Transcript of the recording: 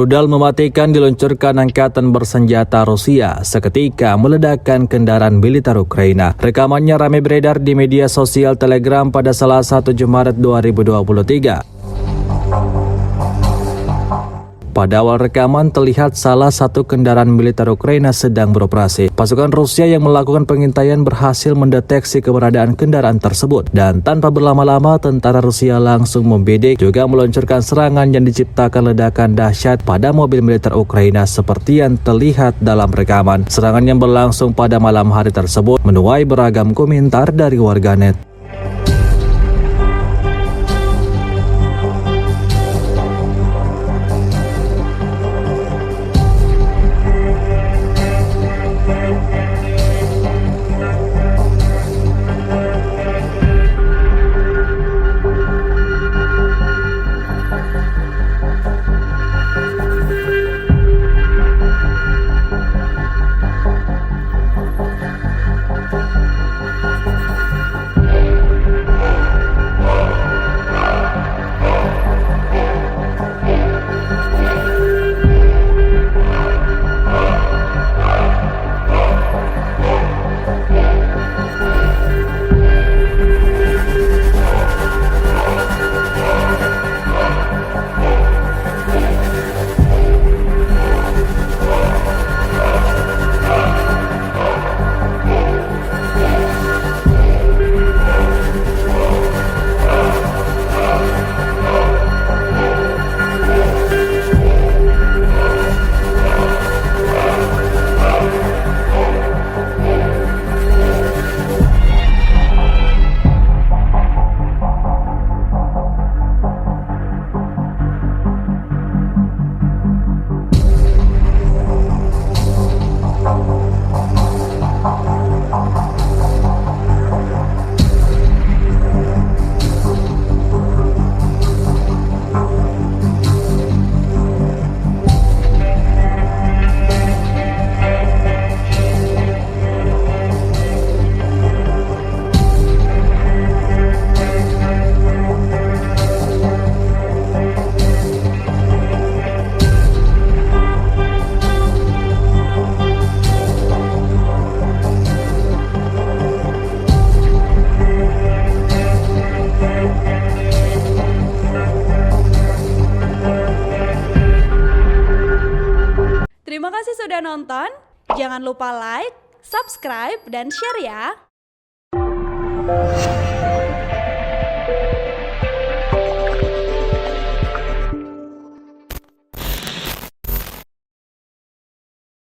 Rudal mematikan diluncurkan angkatan bersenjata Rusia seketika meledakkan kendaraan militer Ukraina. Rekamannya ramai beredar di media sosial Telegram pada Selasa 7 Maret 2023. Pada awal rekaman terlihat salah satu kendaraan militer Ukraina sedang beroperasi. Pasukan Rusia yang melakukan pengintaian berhasil mendeteksi keberadaan kendaraan tersebut. Dan tanpa berlama-lama, tentara Rusia langsung membidik juga meluncurkan serangan yang diciptakan ledakan dahsyat pada mobil militer Ukraina seperti yang terlihat dalam rekaman. Serangan yang berlangsung pada malam hari tersebut menuai beragam komentar dari warganet. Terima kasih sudah nonton. Jangan lupa like, subscribe, dan share ya.